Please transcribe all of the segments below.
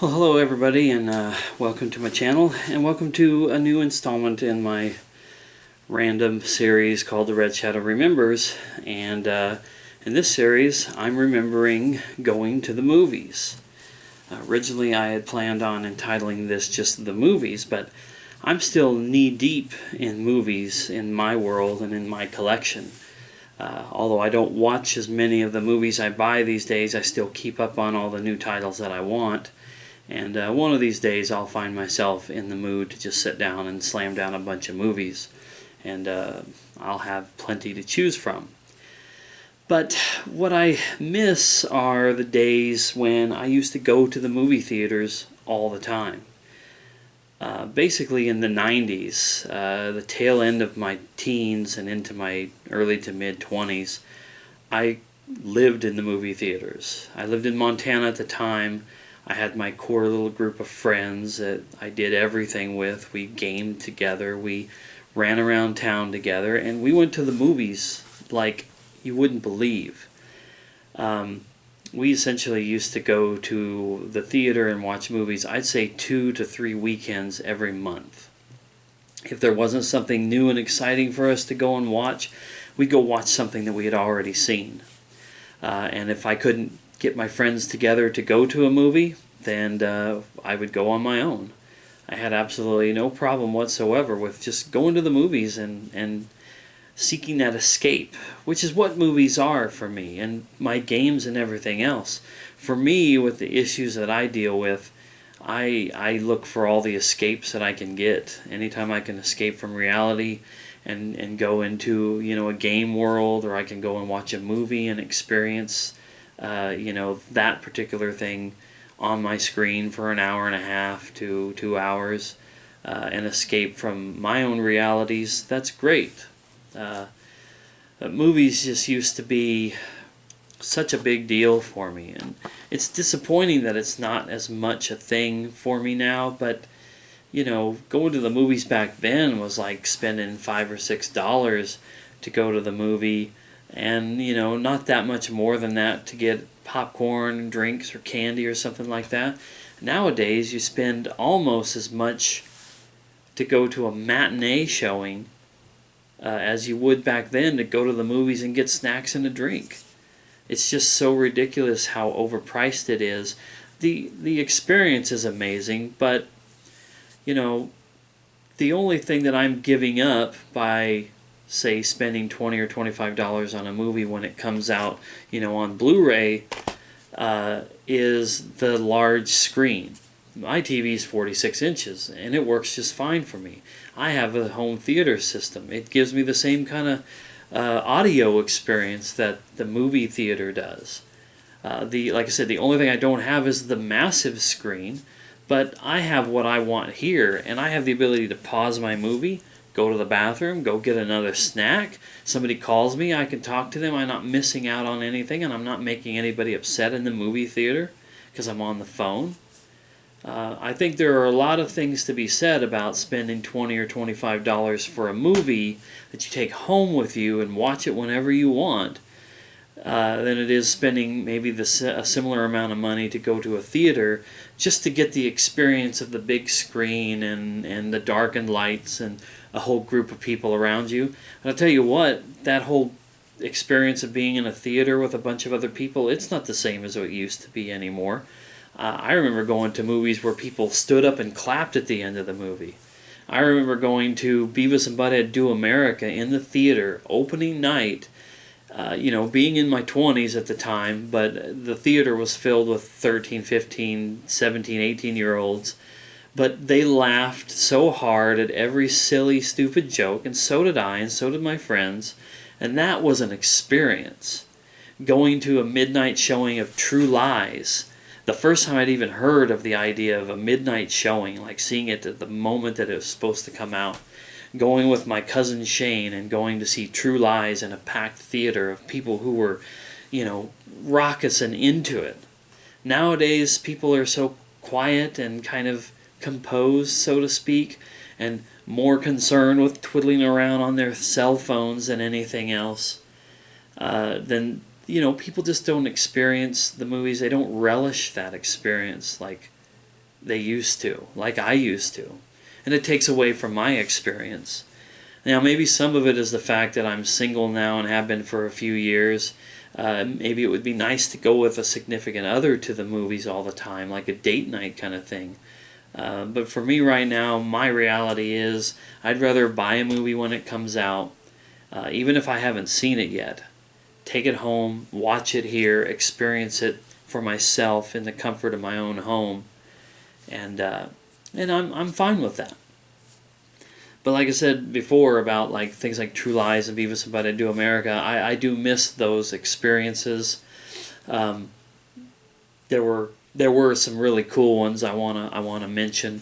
Well, hello everybody, and welcome to my channel, and welcome to a new installment in my random series called The Red Shadow Remembers. And in this series, I'm remembering going to the movies. Originally, I had planned on entitling this just The Movies, but I'm still knee-deep in movies in my world and in my collection. Although I don't watch as many of the movies I buy these days, I still keep up on all the new titles that I want. And one of these days I'll find myself in the mood to just sit down and slam down a bunch of movies. And I'll have plenty to choose from. But what I miss are the days when I used to go to the movie theaters all the time. Basically in the 90s, the tail end of my teens and into my early to mid 20s, I lived in the movie theaters. I lived in Montana at the time. I had my core little group of friends that I did everything with. We gamed together, we ran around town together, and we went to the movies like you wouldn't believe. We essentially used to go to the theater and watch movies, I'd say 2 to 3 weekends every month. If there wasn't something new and exciting for us to go and watch, we'd go watch something that we had already seen. And if I couldn't get my friends together to go to a movie, then I would go on my own. I had absolutely no problem whatsoever with just going to the movies and seeking that escape, which is what movies are for me, and my games and everything else. For me, with the issues that I deal with, I look for all the escapes that I can get. Anytime I can escape from reality and go into, a game world, or I can go and watch a movie and experience that particular thing on my screen for an hour and a half to 2 hours and escape from my own realities, that's great. But movies just used to be such a big deal for me, and it's disappointing that it's not as much a thing for me now, but going to the movies back then was like spending $5 or $6 to go to the movie, and not that much more than that to get popcorn, drinks, or candy or something like that. Nowadays you spend almost as much to go to a matinee showing as you would back then to go to the movies and get snacks and a drink. It's just so ridiculous how overpriced it is. The experience is amazing, but the only thing that I'm giving up by, say, spending $20 or $25 on a movie when it comes out, on Blu-ray, is the large screen. My TV is 46 inches, and it works just fine for me. I have a home theater system. It gives me the same kind of audio experience that the movie theater does. Like I said, the only thing I don't have is the massive screen, but I have what I want here, and I have the ability to pause my movie, go to the bathroom, go get another snack. Somebody calls me, I can talk to them. I'm not missing out on anything, and I'm not making anybody upset in the movie theater because I'm on the phone. I think there are a lot of things to be said about spending $20 or $25 for a movie that you take home with you and watch it whenever you want, than it is spending maybe a similar amount of money to go to a theater just to get the experience of the big screen and the darkened lights and a whole group of people around you. And I'll tell you what, that whole experience of being in a theater with a bunch of other people, it's not the same as it used to be anymore. I remember going to movies where people stood up and clapped at the end of the movie. I remember going to Beavis and Butthead Do America in the theater, opening night, being in my 20s at the time, but the theater was filled with 13, 15, 17, 18-year-olds. But they laughed so hard at every silly, stupid joke, and so did I, and so did my friends. And that was an experience. Going to a midnight showing of True Lies. The first time I'd even heard of the idea of a midnight showing, like seeing it at the moment that it was supposed to come out. Going with my cousin Shane and going to see True Lies in a packed theater of people who were, raucous and into it. Nowadays, people are so quiet and kind of composed, so to speak, and more concerned with twiddling around on their cell phones than anything else. Then people just don't experience the movies. They don't relish that experience like they used to, like I used to. And it takes away from my experience. Now, maybe some of it is the fact that I'm single now and have been for a few years. Maybe it would be nice to go with a significant other to the movies all the time, like a date night kind of thing. But for me right now, my reality is I'd rather buy a movie when it comes out, even if I haven't seen it yet. Take it home, watch it here, experience it for myself in the comfort of my own home, and I'm fine with that. But like I said before about like things like True Lies and Beavis and Butthead America, I do miss those experiences. There were some really cool ones I wanna mention.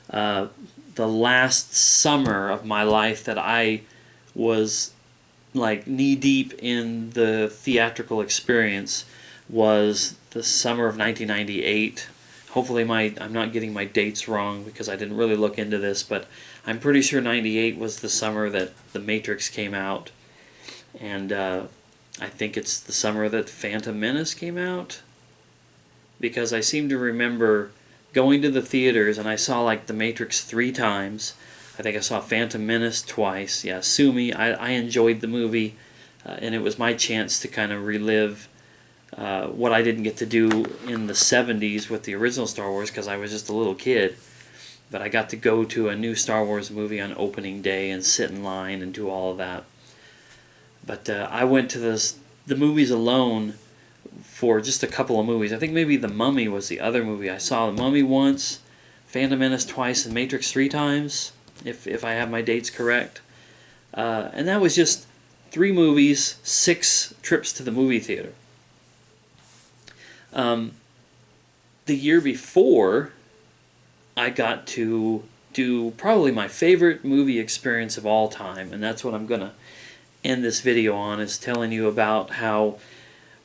The last summer of my life that I was like knee deep in the theatrical experience was the summer of 1998. Hopefully I'm not getting my dates wrong because I didn't really look into this, but I'm pretty sure 98 was the summer that The Matrix came out, and I think it's the summer that Phantom Menace came out, because I seem to remember going to the theaters and I saw like The Matrix 3 times. I think I saw Phantom Menace twice. Yeah, sue me. I enjoyed the movie, and it was my chance to kind of relive what I didn't get to do in the 70s with the original Star Wars because I was just a little kid. But I got to go to a new Star Wars movie on opening day and sit in line and do all of that. But I went to the movies alone for just a couple of movies. I think maybe The Mummy was the other movie. I saw The Mummy once, Phantom Menace twice, and Matrix 3 times, if I have my dates correct. And that was just 3 movies, 6 trips to the movie theater. The year before, I got to do probably my favorite movie experience of all time, and that's what I'm going to end this video on, is telling you about how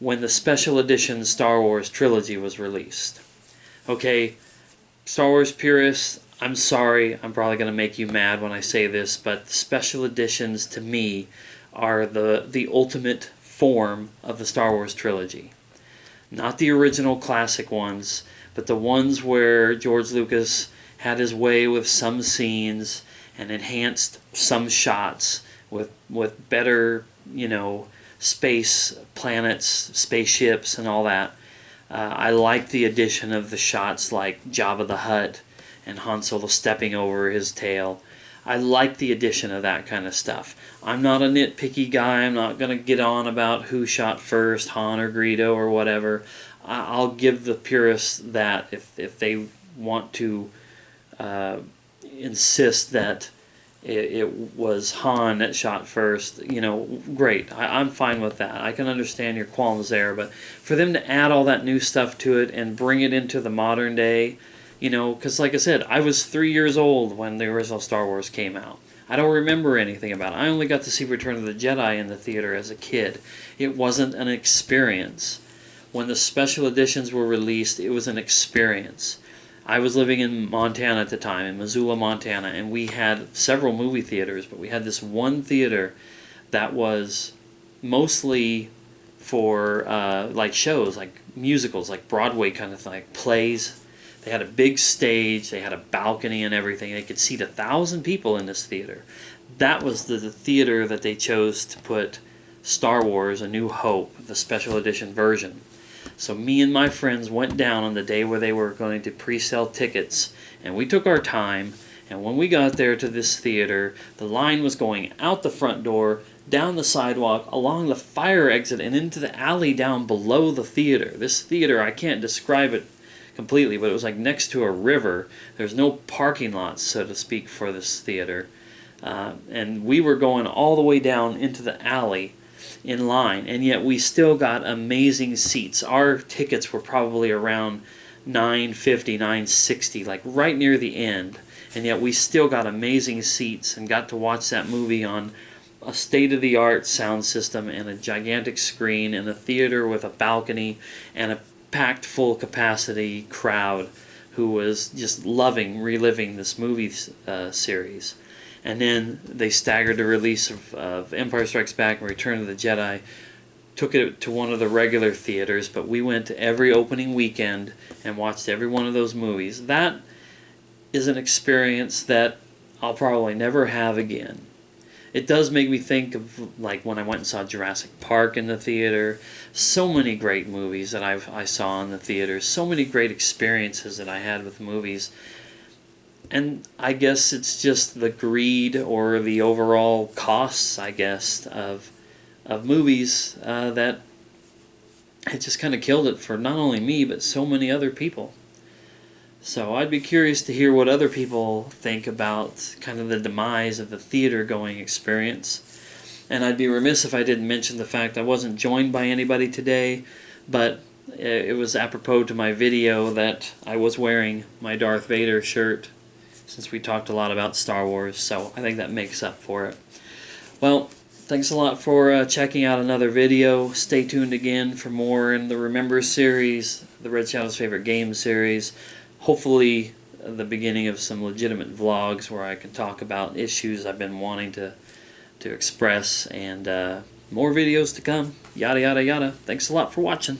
when the special edition Star Wars trilogy was released. Okay, Star Wars purists, I'm sorry, I'm probably going to make you mad when I say this, but special editions to me are the ultimate form of the Star Wars trilogy. Not the original classic ones, but the ones where George Lucas had his way with some scenes and enhanced some shots with better, space planets, spaceships, and all that. I like the addition of the shots like Jabba the Hutt and Han Solo stepping over his tail. I like the addition of that kind of stuff. I'm not a nitpicky guy. I'm not going to get on about who shot first, Han or Greedo or whatever. I'll give the purists that if they want to insist that it was Han that shot first, great. I'm fine with that. I can understand your qualms there, but for them to add all that new stuff to it and bring it into the modern day, because like I said, I was 3 years old when the original Star Wars came out. I don't remember anything about it. I only got to see Return of the Jedi in the theater as a kid. It wasn't an experience. When the special editions were released, it was an experience. I was living in Montana at the time, in Missoula, Montana, and we had several movie theaters, but we had this one theater that was mostly for like shows, like musicals, like Broadway kind of thing, like plays. They had a big stage, they had a balcony and everything. They could seat 1,000 people in this theater. That was the theater that they chose to put Star Wars: A New Hope, the special edition version. So me and my friends went down on the day where they were going to pre-sell tickets, and we took our time, and when we got there to this theater, the line was going out the front door, down the sidewalk, along the fire exit, and into the alley down below the theater. This theater, I can't describe it completely, but it was like next to a river. There's no parking lots, so to speak, for this theater. And we were going all the way down into the alley in line, and yet we still got amazing seats. Our tickets were probably around $9.50, $9.60, like right near the end, and yet we still got amazing seats and got to watch that movie on a state-of-the-art sound system and a gigantic screen in a theater with a balcony and a packed full capacity crowd who was just reliving this movie series. And then they staggered the release of Empire Strikes Back and Return of the Jedi, took it to one of the regular theaters, but we went to every opening weekend and watched every one of those movies. That is an experience that I'll probably never have again. It does make me think of like when I went and saw Jurassic Park in the theater. So many great movies that I saw in the theater. So many great experiences that I had with movies. And I guess it's just the greed or the overall costs, I guess, of movies that it just kind of killed it for not only me, but so many other people. So I'd be curious to hear what other people think about kind of the demise of the theater-going experience. And I'd be remiss if I didn't mention the fact I wasn't joined by anybody today, but it was apropos to my video that I was wearing my Darth Vader shirt, since we talked a lot about Star Wars, so I think that makes up for it. Well, thanks a lot for checking out another video. Stay tuned again for more in the Remember series, the Red Shadow's Favorite Game series. Hopefully the beginning of some legitimate vlogs where I can talk about issues I've been wanting to express, and more videos to come. Yada yada yada. Thanks a lot for watching.